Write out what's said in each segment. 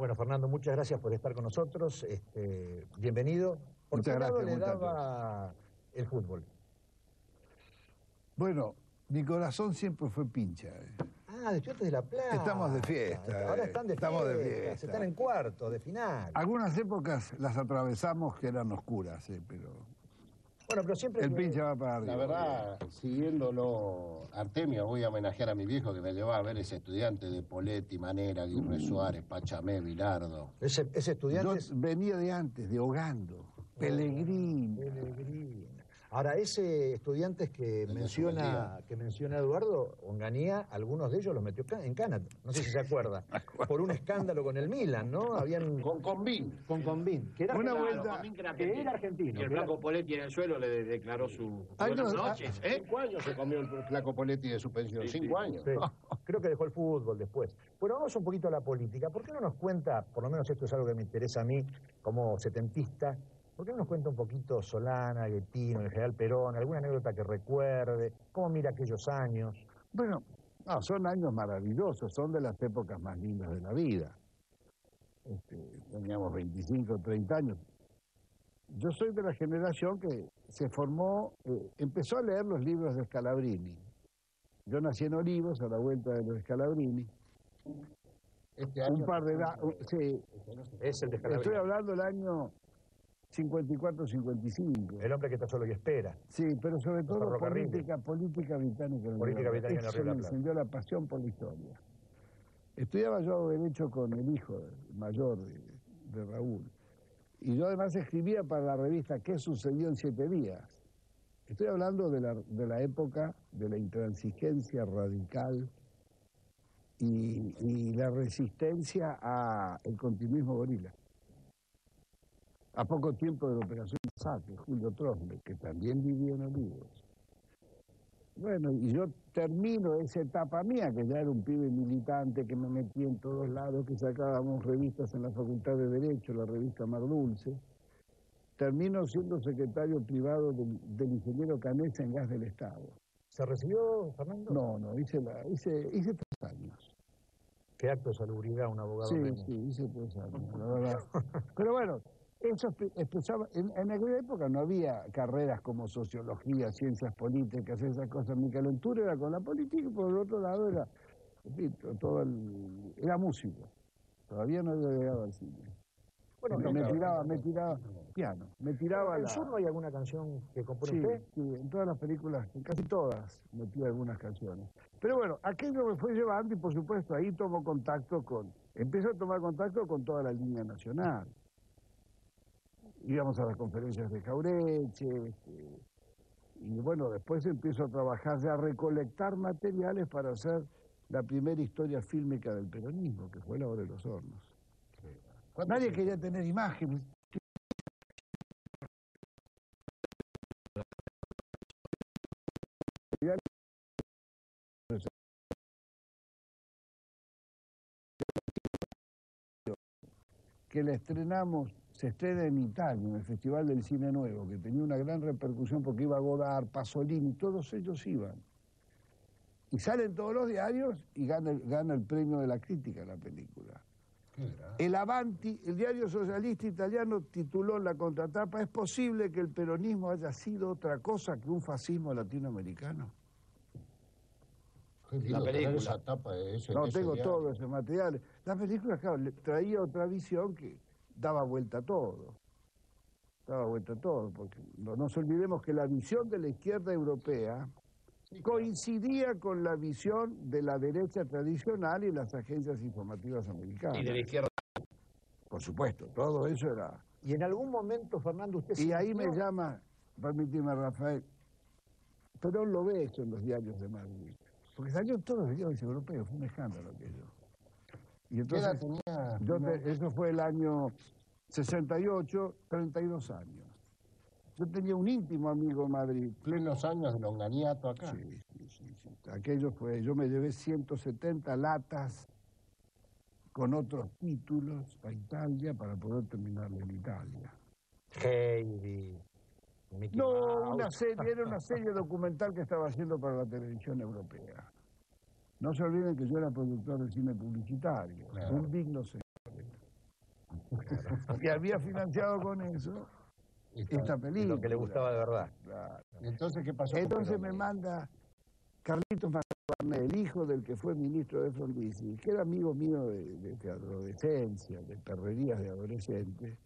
Bueno, Fernando, muchas gracias por estar con nosotros. Bienvenido. ¿Por qué lado le daba el fútbol? Bueno, mi corazón siempre fue pincha. Ah, de Estudiantes de La Plata. Estamos de fiesta. Ahora están de Estamos fiesta. de fiesta. Están en cuartos, de final. Algunas épocas las atravesamos que eran oscuras, pero... Bueno, pero siempre... El pincha va para arriba. La verdad, siguiéndolo, Artemio, voy a homenajear a mi viejo que me llevaba a ver ese estudiante de Poletti, Manera, Aguirre Suárez, Pachamé, Bilardo. Ese estudiante... Yo venía de antes, de Hogando, Pellegrini. Ahora, ese Estudiantes que menciona Eduardo Onganía, algunos de ellos los metió en cana. No sé si se acuerda. Por un escándalo con el Milan, ¿no? Con Combín. Con Combín. Que era una vuelta... Que era argentino. Y el flaco Poletti en el suelo le declaró su... Buenas noches. 5 años se comió el flaco Poletti de su pensión. 5 años. Sí. Creo que dejó el fútbol después. Bueno, vamos un poquito a la política. ¿Por qué no nos cuenta, por lo menos esto es algo que me interesa a mí como setentista, ¿por qué no nos cuenta un poquito Solana, Guettino, el general Perón, alguna anécdota que recuerde? ¿Cómo mira aquellos años? Bueno, son años maravillosos, son de las épocas más lindas de la vida. Teníamos 25, 30 años. Yo soy de la generación que se formó, empezó a leer los libros de Scalabrini. Yo nací en Olivos, a la vuelta de los Scalabrini. Un par de edad, sí. Es el de Scalabrini. Estoy hablando del año 54-55. El hombre que está solo y espera. Sí, pero sobre todo política británica. Política británica en el Río de la me Plata. encendió la pasión por la historia. Estudiaba yo Derecho con el hijo mayor de Raúl. Y yo además escribía para la revista ¿Qué sucedió en 7 días? Estoy hablando de la época de la intransigencia radical y la resistencia al continuismo gorila. A poco tiempo de la operación Saque, Julio Trosme, que también vivió en Olivos. Bueno, y yo termino esa etapa mía, que ya era un pibe militante, que me metí en todos lados, que sacábamos revistas en la Facultad de Derecho, la revista Mar Dulce. Termino siendo secretario privado del ingeniero Canessa en Gas del Estado. ¿Se recibió, Fernando? No, hice 3 años. ¿Qué acto de salubridad un abogado? Sí, hice 3 años, la verdad. Pero bueno, eso expresaba, en aquella época no había carreras como sociología, ciencias políticas, esas cosas. Mi calentura era con la política y por el otro lado era, era músico. Todavía no había llegado al cine. Bueno, me tiraba piano, me tiraba ¿En el sur no hay alguna canción que compone usted? Sí, en todas las películas, en casi todas, metí algunas canciones. Pero bueno, aquello me fue llevando y por supuesto ahí empecé a tomar contacto con toda la línea nacional. Íbamos a las conferencias de Jauretche, y bueno, después empiezo a trabajar, ya a recolectar materiales para hacer la primera historia fílmica del peronismo, que fue La Hora de los Hornos. Nadie quería tener imágenes. Que la estrenamos, se estrena en Italia, en el Festival del Cine Nuevo, que tenía una gran repercusión porque iba Godard, Pasolini, todos ellos iban. Y salen todos los diarios y gana el premio de la crítica la película. El Avanti, el diario socialista italiano, tituló en la contratapa: ¿es posible que el peronismo haya sido otra cosa que un fascismo latinoamericano? La película. Esa tapa no, tengo todo ese material. La película, claro, traía otra visión que daba vuelta a todo. Daba vuelta a todo, porque no nos olvidemos que la visión de la izquierda europea coincidía con la visión de la derecha tradicional y las agencias informativas americanas. Y de la izquierda. Por supuesto, todo eso era... Y en algún momento, Fernando, usted... Y ahí me llama, permíteme, Rafael, Perón lo ve eso en los diarios de Madrid, porque salió en todos los diarios europeos, fue un escándalo aquello. Y entonces, eso fue el año 68, 32 años. Yo tenía un íntimo amigo en Madrid. Plenos años de longaniato acá. Sí. Aquello fue, yo me llevé 170 latas con otros títulos a Italia para poder terminarlo en Italia. Heidi. No, era una serie documental que estaba haciendo para la televisión europea. No se olviden que yo era productor de cine publicitario, un digno señor. Y había financiado con eso esta película. Lo que le gustaba de verdad. Claro. Entonces, ¿qué pasó? Entonces me manda Carlitos Macarne, el hijo del que fue ministro de Frondizi, que era amigo mío de adolescencia, de perrerías de adolescentes.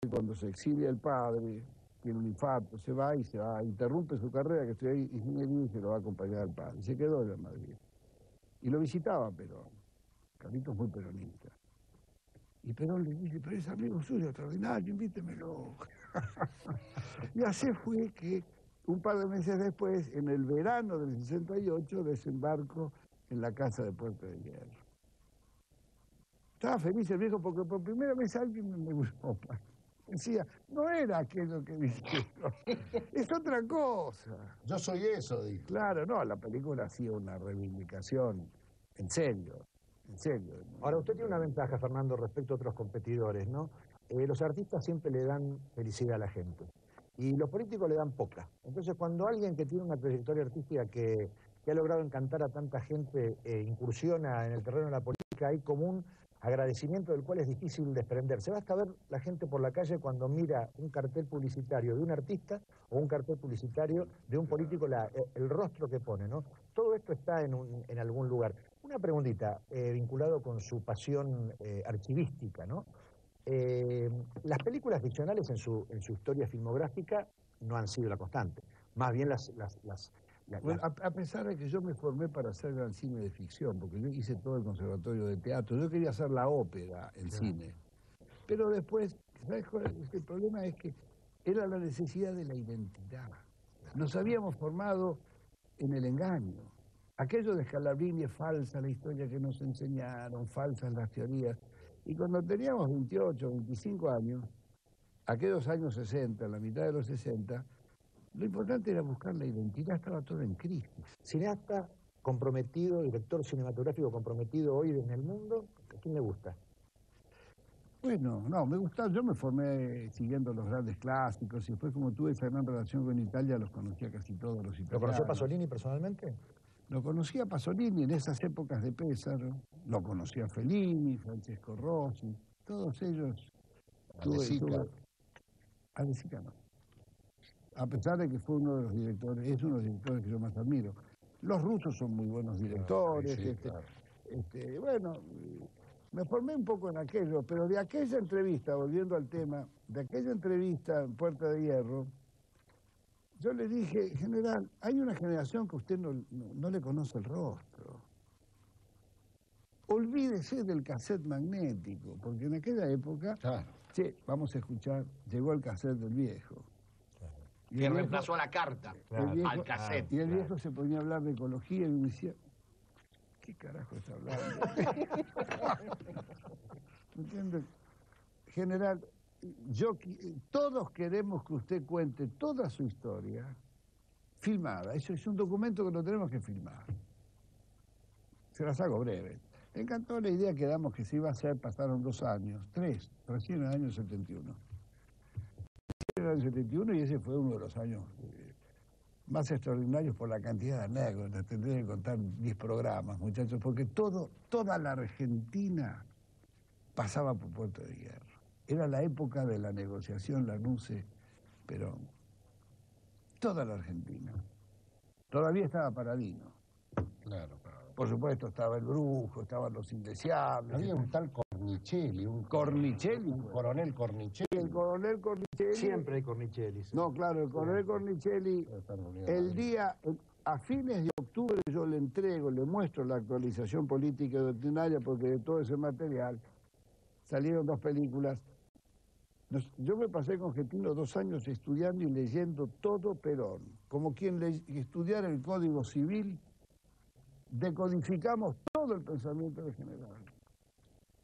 Cuando se exilia el padre, tiene un infarto, se va, interrumpe su carrera, que estudia ingeniería, y se lo va a acompañar al padre. Y se quedó en Madrid. Y lo visitaba Perón. Carlitos muy peronista. Y Perón le dice, pero es amigo suyo, extraordinario, invítemelo. Y así fue que un par de meses después, en el verano del 68, desembarco en la casa de Puerto de Hierro. Estaba feliz el viejo porque por primera vez alguien me gustó. Decía, no era aquello que dije, es otra cosa. Yo soy eso, dijo. Claro, no, la película hacía una reivindicación, en serio. Ahora, usted tiene una ventaja, Fernando, respecto a otros competidores, ¿no? Los artistas siempre le dan felicidad a la gente y los políticos le dan poca. Entonces, cuando alguien que tiene una trayectoria artística que ha logrado encantar a tanta gente incursiona en el terreno de la política, hay como un agradecimiento del cual es difícil desprenderse. Basta ver la gente por la calle cuando mira un cartel publicitario de un artista o un cartel publicitario de un político, el rostro que pone, ¿no? Todo esto está en algún lugar. Una preguntita vinculado con su pasión archivística, ¿no? Las películas ficcionales en su historia filmográfica no han sido la constante. Más bien Bueno, a pesar de que yo me formé para hacer gran cine de ficción, porque yo hice todo el conservatorio de teatro, yo quería hacer la ópera en cine. Pero después, ¿sabes cuál es? El problema es que era la necesidad de la identidad. Nos habíamos formado en el engaño. Aquello de Scalabrini es falsa la historia que nos enseñaron, falsas las teorías. Y cuando teníamos 28, 25 años, aquellos años 60, la mitad de los 60, lo importante era buscar la identidad, estaba todo en crisis. Cineasta comprometido, director cinematográfico comprometido hoy en el mundo, ¿a quién le gusta? Bueno, no, me gustaba, yo me formé siguiendo los grandes clásicos y después como tuve esa gran relación con Italia, los conocía casi todos los italianos. ¿Lo conoció Pasolini personalmente? Lo conocía Pasolini en esas épocas de Pesaro, lo conocía Fellini, Francesco Rossi, todos ellos. A De Sica no. A pesar de que fue uno de los directores, es uno de los directores que yo más admiro. Los rusos son muy buenos directores. Sí, claro. Bueno, me formé un poco en aquello, pero de aquella entrevista, volviendo al tema, de aquella entrevista en Puerta de Hierro, yo le dije, general, hay una generación que usted no le conoce el rostro. Olvídese del cassette magnético, porque en aquella época, sí, vamos a escuchar, llegó el cassette del viejo. Que reemplazó a la carta, al cassette. Y el viejo se ponía a hablar de ecología y me decía, ¿qué carajo está hablando? ¿Entiendes? General, todos queremos que usted cuente toda su historia filmada. Eso es un documento que lo tenemos que filmar. Se las hago breves. Me encantó la idea que damos que se iba a hacer, pasaron 2 años, 3, recién en el año 71. En el año 71 y ese fue uno de los años más extraordinarios por la cantidad de anécdotas. Tendré que contar 10 programas, muchachos, porque toda la Argentina pasaba por Puerto de Hierro. Era la época de la negociación Lanusse-Perón. Toda la Argentina. Todavía estaba Paradino. Claro. Por supuesto estaba el Brujo, estaban los Indeseables. Había un tal Cornicelli, un coronel Cornicelli. El coronel Cornicelli. Siempre hay Cornicelli. Sí. No, claro, el coronel Cornicelli, a fines de octubre yo le muestro la actualización política y doctrinaria, porque de todo ese material salieron 2 películas. Yo me pasé con Getino 2 años estudiando y leyendo todo Perón, como quien estudiara el Código Civil. Decodificamos todo el pensamiento del general.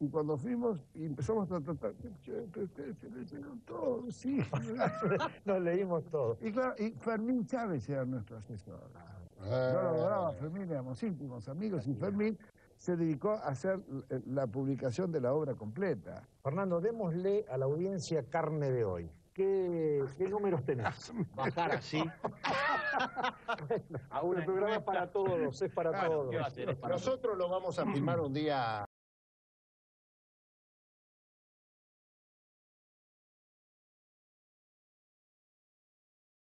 Y cuando fuimos y empezamos a tratar, pero ustedes se leyeron todo, sí. Nos leímos todo. Y claro, y Fermín Chávez era nuestro asesor. Yo lo adoraba, Fermín, éramos íntimos amigos, y Fermín se dedicó a hacer la publicación de la obra completa. Fernando, démosle a la audiencia carne de hoy. ¿Qué números tenés? Bajar así. El programa es para todos, es para todos. ¿Qué va a hacer? Es para Nosotros lo vamos a filmar un día